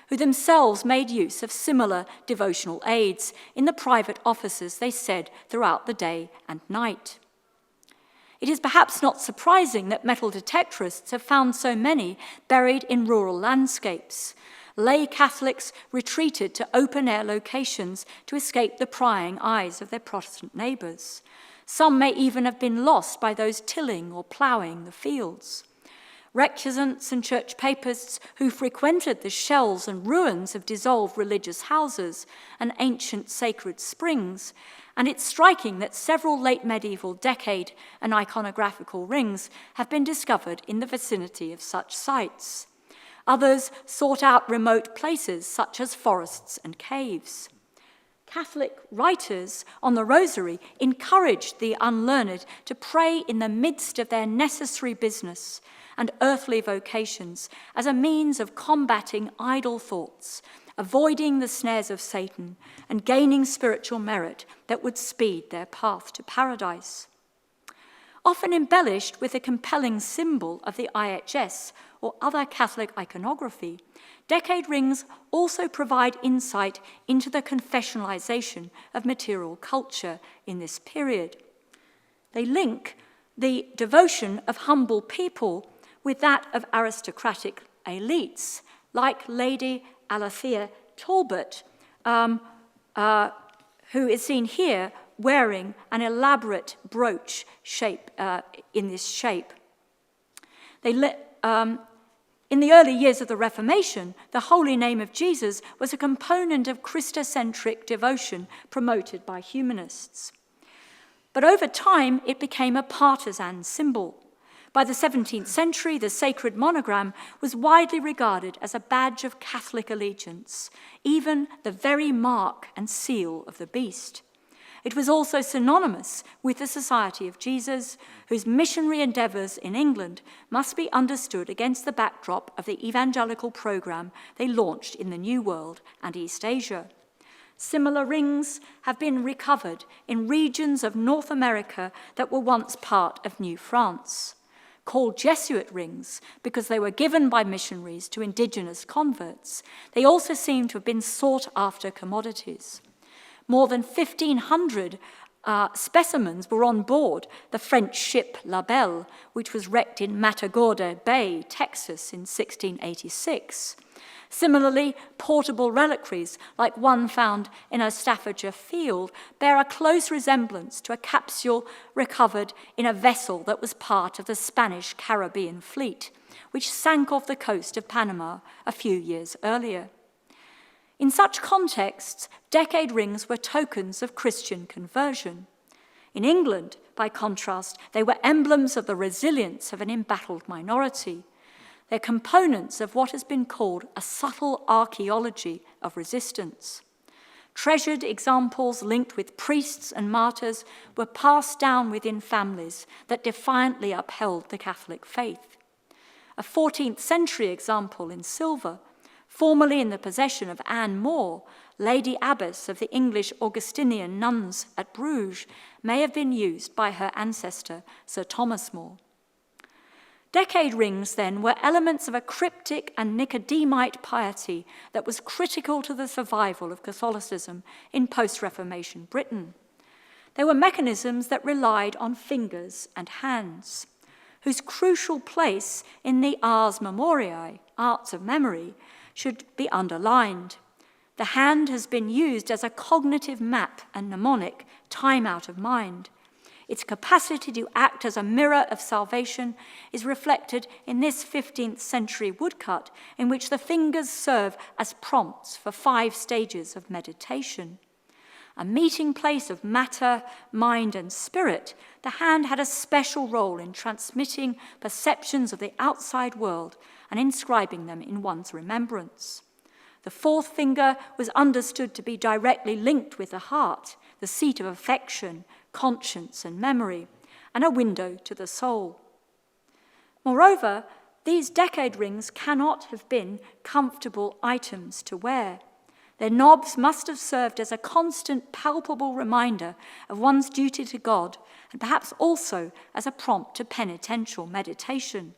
who themselves made use of similar devotional aids in the private offices they said throughout the day and night. It is perhaps not surprising that metal detectorists have found so many buried in rural landscapes. Lay Catholics retreated to open-air locations to escape the prying eyes of their Protestant neighbours. Some may even have been lost by those tilling or ploughing the fields. Recusants and church papists who frequented the shells and ruins of dissolved religious houses and ancient sacred springs, and it's striking that several late medieval decade and iconographical rings have been discovered in the vicinity of such sites. Others sought out remote places such as forests and caves. Catholic writers on the Rosary encouraged the unlearned to pray in the midst of their necessary business and earthly vocations as a means of combating idle thoughts, avoiding the snares of Satan, and gaining spiritual merit that would speed their path to paradise. Often embellished with a compelling symbol of the IHS or other Catholic iconography, decade rings also provide insight into the confessionalization of material culture in this period. They link the devotion of humble people with that of aristocratic elites, like Lady Alethea Talbot, who is seen here wearing an elaborate brooch shape in this shape. In the early years of the Reformation, the holy name of Jesus was a component of Christocentric devotion promoted by humanists. But over time, it became a partisan symbol. By the 17th century, the sacred monogram was widely regarded as a badge of Catholic allegiance, even the very mark and seal of the beast. It was also synonymous with the Society of Jesus, whose missionary endeavours in England must be understood against the backdrop of the evangelical programme they launched in the New World and East Asia. Similar rings have been recovered in regions of North America that were once part of New France. Called Jesuit rings because they were given by missionaries to indigenous converts, they also seem to have been sought-after commodities. More than 1,500 specimens were on board the French ship La Belle, which was wrecked in Matagorda Bay, Texas, in 1686. Similarly, portable reliquaries, like one found in a Staffordshire field, bear a close resemblance to a capsule recovered in a vessel that was part of the Spanish Caribbean fleet, which sank off the coast of Panama a few years earlier. In such contexts, decade rings were tokens of Christian conversion. In England, by contrast, they were emblems of the resilience of an embattled minority. They're components of what has been called a subtle archaeology of resistance. Treasured examples linked with priests and martyrs were passed down within families that defiantly upheld the Catholic faith. A 14th century example in silver, formerly in the possession of Anne More, Lady Abbess of the English Augustinian nuns at Bruges, may have been used by her ancestor, Sir Thomas More. Decade rings, then, were elements of a cryptic and Nicodemite piety that was critical to the survival of Catholicism in post-Reformation Britain. They were mechanisms that relied on fingers and hands, whose crucial place in the ars memoriae, arts of memory, should be underlined. The hand has been used as a cognitive map and mnemonic, time out of mind. Its capacity to act as a mirror of salvation is reflected in this 15th century woodcut, in which the fingers serve as prompts for 5 stages of meditation. A meeting place of matter, mind, and spirit, the hand had a special role in transmitting perceptions of the outside world and inscribing them in one's remembrance. The 4th finger was understood to be directly linked with the heart, the seat of affection, conscience, and memory, and a window to the soul. Moreover, these decade rings cannot have been comfortable items to wear. Their knobs must have served as a constant, palpable reminder of one's duty to God, and perhaps also as a prompt to penitential meditation.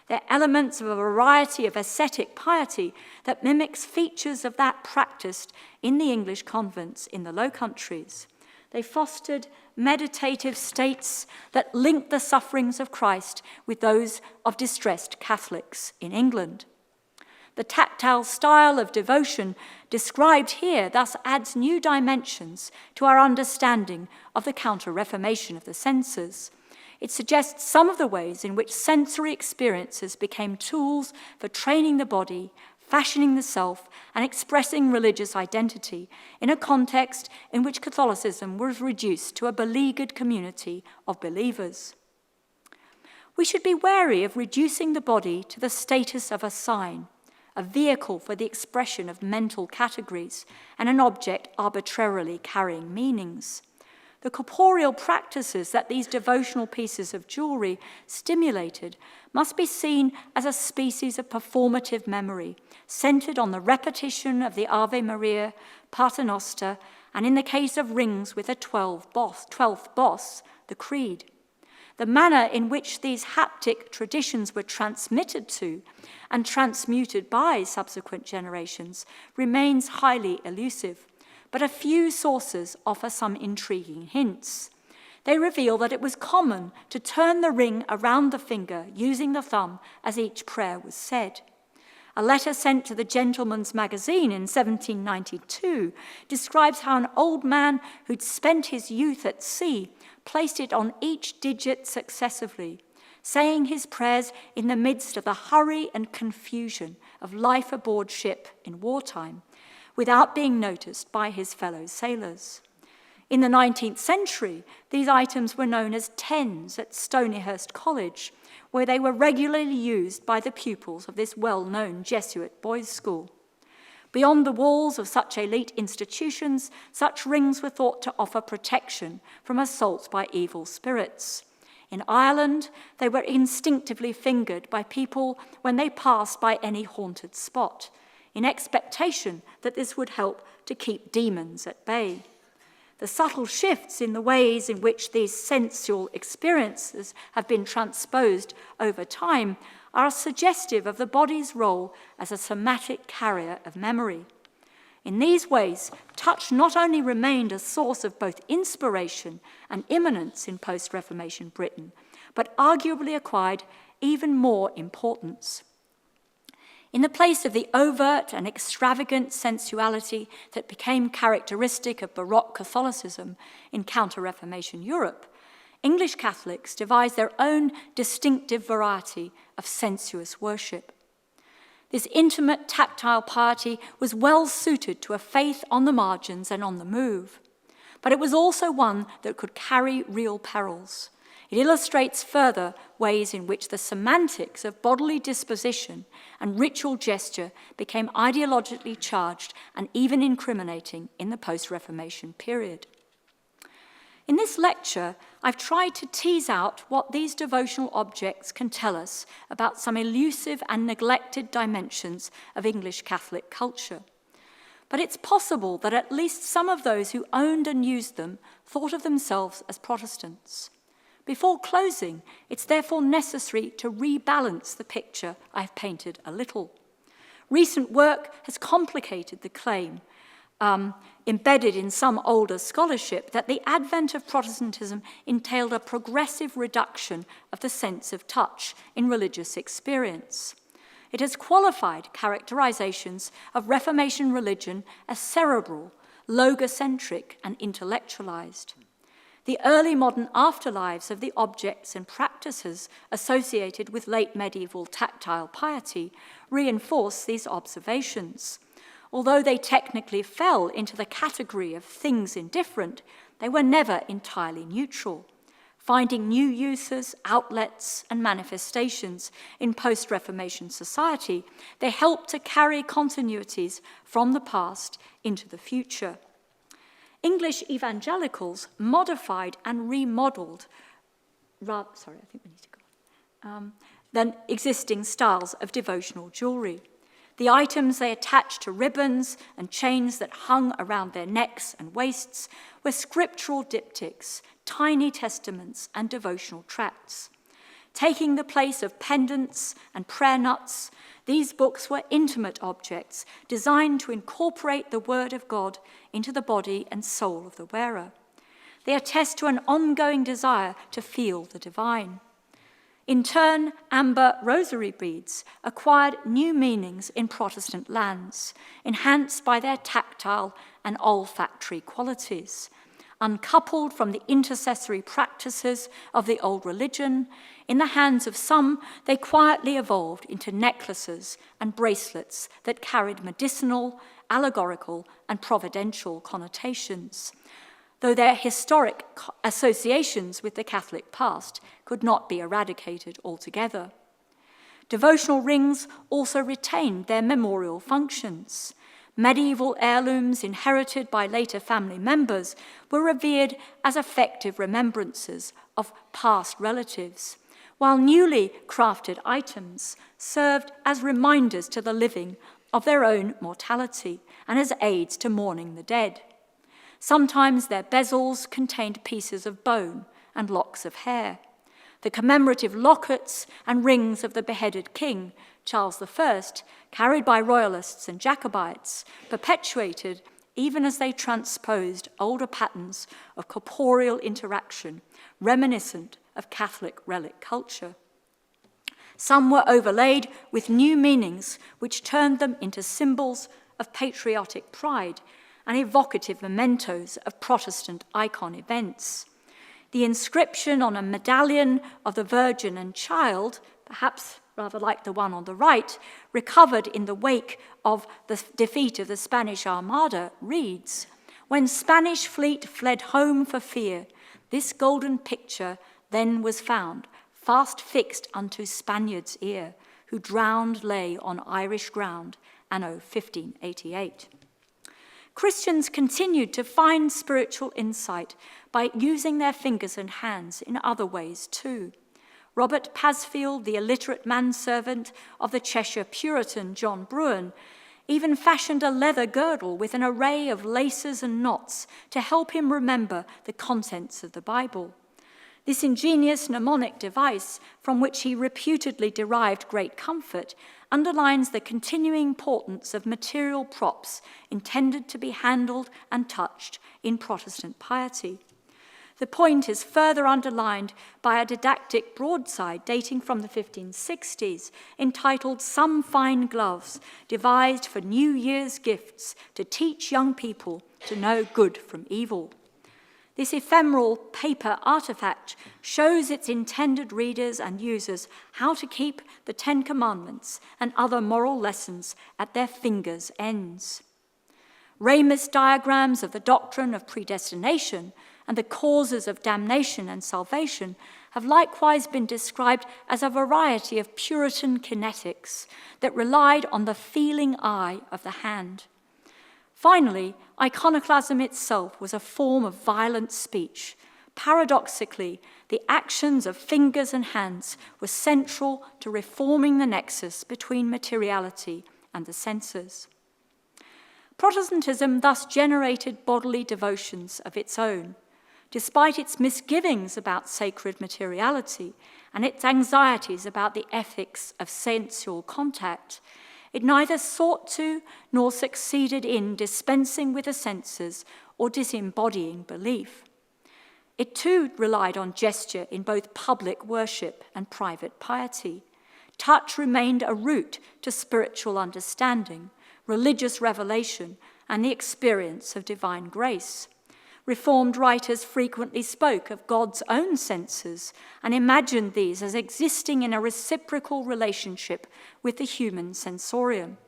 They're elements of a variety of ascetic piety that mimics features of that practiced in the English convents in the Low Countries. They fostered meditative states that link the sufferings of Christ with those of distressed Catholics in England. The tactile style of devotion described here thus adds new dimensions to our understanding of the Counter-Reformation of the senses. It suggests some of the ways in which sensory experiences became tools for training the body, fashioning the self, and expressing religious identity in a context in which Catholicism was reduced to a beleaguered community of believers. We should be wary of reducing the body to the status of a sign, a vehicle for the expression of mental categories, and an object arbitrarily carrying meanings. The corporeal practices that these devotional pieces of jewelry stimulated must be seen as a species of performative memory, centered on the repetition of the Ave Maria, Paternoster, and in the case of rings with a 12th boss, the Creed. The manner in which these haptic traditions were transmitted to and transmuted by subsequent generations remains highly elusive, but a few sources offer some intriguing hints. They reveal that it was common to turn the ring around the finger using the thumb as each prayer was said. A letter sent to the Gentleman's Magazine in 1792 describes how an old man who'd spent his youth at sea placed it on each digit successively, saying his prayers in the midst of the hurry and confusion of life aboard ship in wartime, without being noticed by his fellow sailors. In the 19th century, these items were known as tens at Stonyhurst College, where they were regularly used by the pupils of this well-known Jesuit boys' school. Beyond the walls of such elite institutions, such rings were thought to offer protection from assault by evil spirits. In Ireland, they were instinctively fingered by people when they passed by any haunted spot, in expectation that this would help to keep demons at bay. The subtle shifts in the ways in which these sensual experiences have been transposed over time are suggestive of the body's role as a somatic carrier of memory. In these ways, touch not only remained a source of both inspiration and immanence in post-Reformation Britain, but arguably acquired even more importance. In the place of the overt and extravagant sensuality that became characteristic of Baroque Catholicism in Counter-Reformation Europe, English Catholics devised their own distinctive variety of sensuous worship. This intimate, tactile piety was well suited to a faith on the margins and on the move, but it was also one that could carry real perils. It illustrates further ways in which the semantics of bodily disposition and ritual gesture became ideologically charged and even incriminating in the post-Reformation period. In this lecture, I've tried to tease out what these devotional objects can tell us about some elusive and neglected dimensions of English Catholic culture. But it's possible that at least some of those who owned and used them thought of themselves as Protestants. Before closing, it's therefore necessary to rebalance the picture I've painted a little. Recent work has complicated the claim, embedded in some older scholarship, that the advent of Protestantism entailed a progressive reduction of the sense of touch in religious experience. It has qualified characterizations of Reformation religion as cerebral, logocentric, and intellectualized. The early modern afterlives of the objects and practices associated with late medieval tactile piety reinforce these observations. Although they technically fell into the category of things indifferent, they were never entirely neutral. Finding new uses, outlets, and manifestations in post-Reformation society, they helped to carry continuities from the past into the future. English evangelicals modified and remodeled, than existing styles of devotional jewelry. The items they attached to ribbons and chains that hung around their necks and waists were scriptural diptychs, tiny testaments, and devotional tracts. Taking the place of pendants and prayer nuts, these books were intimate objects designed to incorporate the Word of God into the body and soul of the wearer. They attest to an ongoing desire to feel the divine. In turn, amber rosary beads acquired new meanings in Protestant lands, enhanced by their tactile and olfactory qualities. Uncoupled from the intercessory practices of the old religion, in the hands of some, they quietly evolved into necklaces and bracelets that carried medicinal, allegorical, and providential connotations, though their historic associations with the Catholic past could not be eradicated altogether. Devotional rings also retained their memorial functions. Medieval heirlooms inherited by later family members were revered as effective remembrances of past relatives, while newly crafted items served as reminders to the living of their own mortality and as aids to mourning the dead. Sometimes their bezels contained pieces of bone and locks of hair. The commemorative lockets and rings of the beheaded king, Charles I, carried by royalists and Jacobites, perpetuated even as they transposed older patterns of corporeal interaction, reminiscent of Catholic relic culture. Some were overlaid with new meanings which turned them into symbols of patriotic pride and evocative mementos of Protestant icon events. The inscription on a medallion of the Virgin and Child, perhaps rather like the one on the right, recovered in the wake of the defeat of the Spanish Armada, reads, "When Spanish fleet fled home for fear, this golden picture then was found, fast fixed unto Spaniard's ear, who drowned lay on Irish ground, anno 1588. Christians continued to find spiritual insight by using their fingers and hands in other ways too. Robert Pasfield, the illiterate manservant of the Cheshire Puritan John Bruin, even fashioned a leather girdle with an array of laces and knots to help him remember the contents of the Bible. This ingenious mnemonic device, from which he reputedly derived great comfort, underlines the continuing importance of material props intended to be handled and touched in Protestant piety. The point is further underlined by a didactic broadside dating from the 1560s, entitled "Some Fine Gloves, devised for New Year's Gifts to teach young people to know good from evil." This ephemeral paper artifact shows its intended readers and users how to keep the Ten Commandments and other moral lessons at their fingers' ends. Ramus diagrams of the doctrine of predestination and the causes of damnation and salvation have likewise been described as a variety of Puritan kinetics that relied on the feeling eye of the hand. Finally, iconoclasm itself was a form of violent speech. Paradoxically, the actions of fingers and hands were central to reforming the nexus between materiality and the senses. Protestantism thus generated bodily devotions of its own. Despite its misgivings about sacred materiality and its anxieties about the ethics of sensual contact, it neither sought to nor succeeded in dispensing with the senses or disembodying belief. It too relied on gesture in both public worship and private piety. Touch remained a route to spiritual understanding, religious revelation, and the experience of divine grace. Reformed writers frequently spoke of God's own senses and imagined these as existing in a reciprocal relationship with the human sensorium.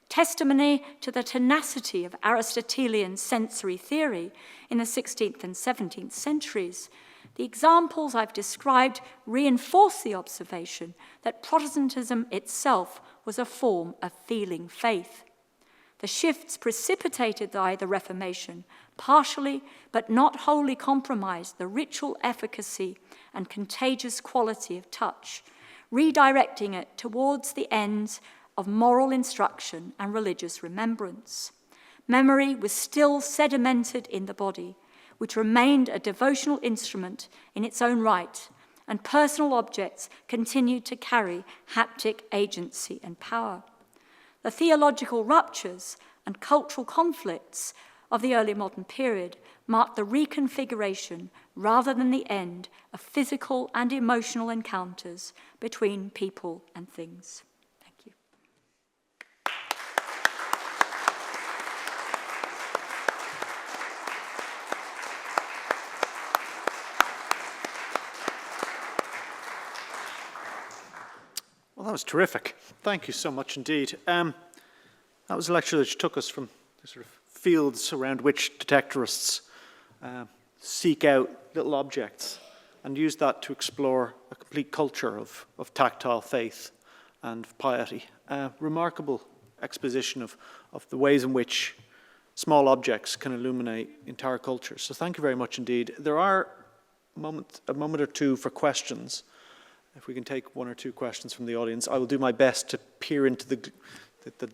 Testimony to the tenacity of Aristotelian sensory theory in the 16th and 17th centuries, the examples I've described reinforce the observation that Protestantism itself was a form of feeling faith. The shifts precipitated by the Reformation partially but not wholly compromised the ritual efficacy and contagious quality of touch, redirecting it towards the ends of moral instruction and religious remembrance. Memory was still sedimented in the body, which remained a devotional instrument in its own right, and personal objects continued to carry haptic agency and power. The theological ruptures and cultural conflicts of the early modern period marked the reconfiguration, rather than the end, of physical and emotional encounters between people and things. Thank you. Well, that was terrific. Thank you so much indeed. That was a lecture that took us from the sort of fields around which detectorists seek out little objects and use that to explore a complete culture of tactile faith and piety. Remarkable exposition of the ways in which small objects can illuminate entire cultures. So thank you very much indeed. There are a moment or two for questions. If we can take one or two questions from the audience, I will do my best to peer into the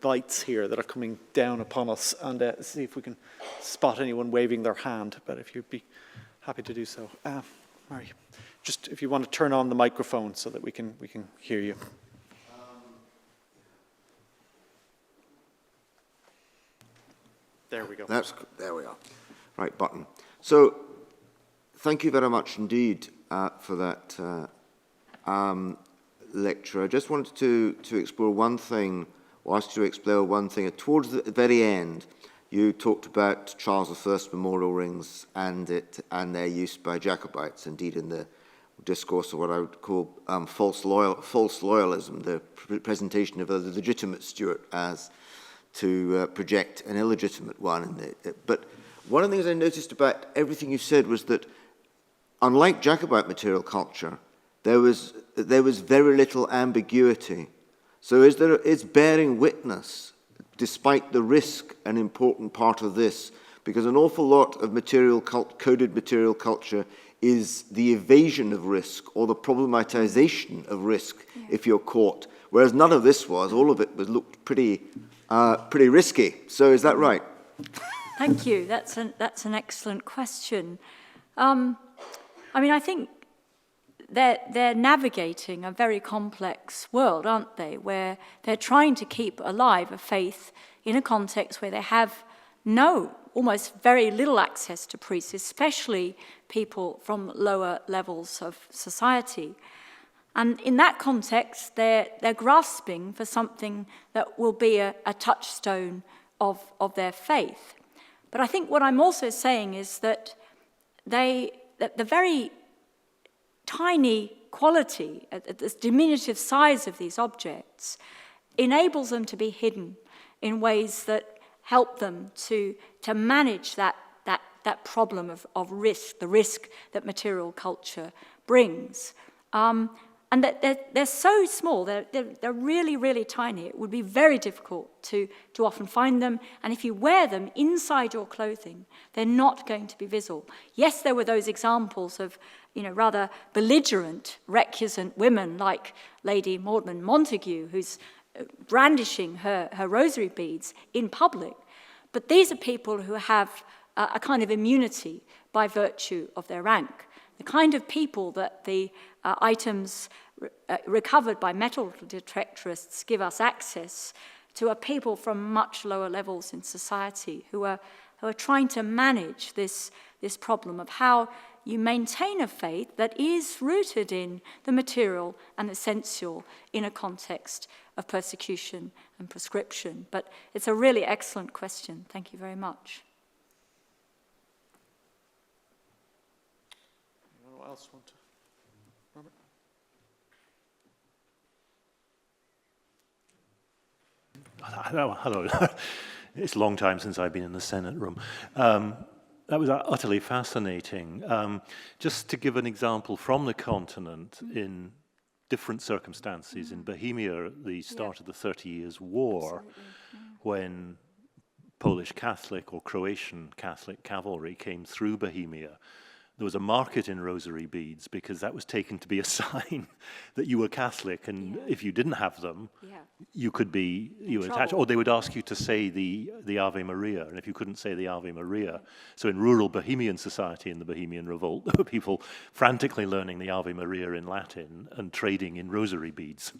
lights here that are coming down upon us and see if we can spot anyone waving their hand. But if you'd be happy to do so. Mary, just if you want to turn on the microphone so that we can hear you. There we go. There we are. Right button. So, thank you very much indeed for that lecture. I just wanted to explore one thing, or ask you to explore one thing. Towards the very end, you talked about Charles I memorial rings and their use by Jacobites, indeed in the discourse of what I would call false loyalism, the presentation of a legitimate Stuart as to project an illegitimate one. But one of the things I noticed about everything you said was that, unlike Jacobite material culture, there was very little ambiguity. So is bearing witness, despite the risk, an important part of this? Because an awful lot of coded material culture is the evasion of risk or the problematization of risk if you're caught, whereas none of this was. All of it looked pretty risky. So is that right? Thank you. That's an excellent question. I mean, I think they're navigating a very complex world, aren't they, where they're trying to keep alive a faith in a context where they have almost very little access to priests, especially people from lower levels of society. And in that context, they're grasping for something that will be a touchstone of their faith. But I think what I'm also saying is that the very tiny quality, the diminutive size of these objects, enables them to be hidden in ways that help them to manage that problem of risk, the risk that material culture brings. And that they're so small, they're really, really tiny. It would be very difficult to often find them. And if you wear them inside your clothing, they're not going to be visible. Yes, there were those examples of, rather belligerent, recusant women like Lady Maudlin Montagu, who's brandishing her rosary beads in public. But these are people who have a kind of immunity by virtue of their rank. The kind of people that the items recovered by metal detectorists give us access to are people from much lower levels in society who are trying to manage this problem of how you maintain a faith that is rooted in the material and the sensual in a context of persecution and proscription. But it's a really excellent question. Thank you very much. Anyone else want to? Robert? Hello. It's a long time since I've been in the Senate room. That was utterly fascinating. Just to give an example from the continent in different circumstances, in Bohemia at the start of the 30 Years' War, when Polish Catholic or Croatian Catholic cavalry came through Bohemia, there was a market in rosary beads because that was taken to be a sign that you were Catholic, and if you didn't have them, you could be attached, or they would ask you to say the Ave Maria, and if you couldn't say the Ave Maria, so in rural Bohemian society in the Bohemian Revolt, there were people frantically learning the Ave Maria in Latin and trading in rosary beads.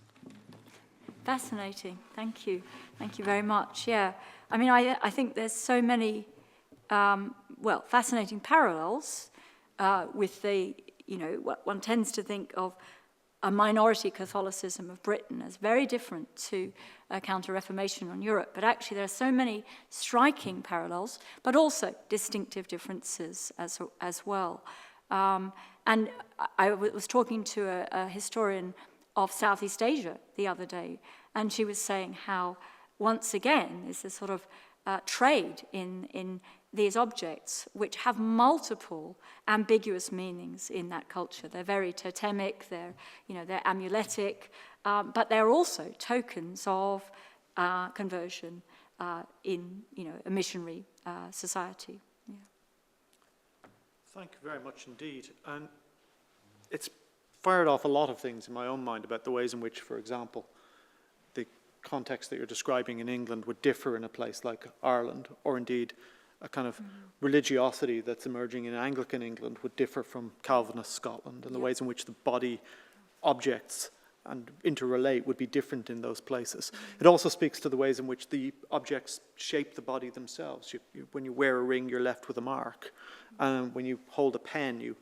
Fascinating. Thank you. Thank you very much. Yeah. I mean, I think there's so many well, fascinating parallels with the, what one tends to think of a minority Catholicism of Britain as very different to a Counter-Reformation on Europe. But actually there are so many striking parallels, but also distinctive differences as well. And I was talking to a historian of Southeast Asia the other day, and she was saying how, once again, there's this sort of trade in these objects which have multiple ambiguous meanings in that culture. They're very totemic, they're amuletic, but they're also tokens of conversion in a missionary society. Yeah. Thank you very much indeed. And it's fired off a lot of things in my own mind about the ways in which, for example, the context that you're describing in England would differ in a place like Ireland, or indeed a kind of religiosity that's emerging in Anglican England would differ from Calvinist Scotland, and the ways in which the body objects and interrelate would be different in those places. It also speaks to the ways in which the objects shape the body themselves. When you wear a ring, you're left with a mark. When you hold a pen,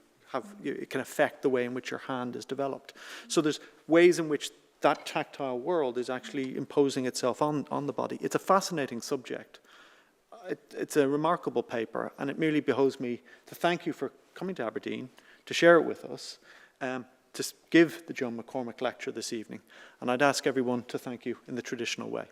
it can affect the way in which your hand is developed. So there's ways in which that tactile world is actually imposing itself on the body. It's a fascinating subject. It's a remarkable paper, and it merely behoves me to thank you for coming to Aberdeen, to share it with us, to give the Joan MacCormack lecture this evening. And I'd ask everyone to thank you in the traditional way.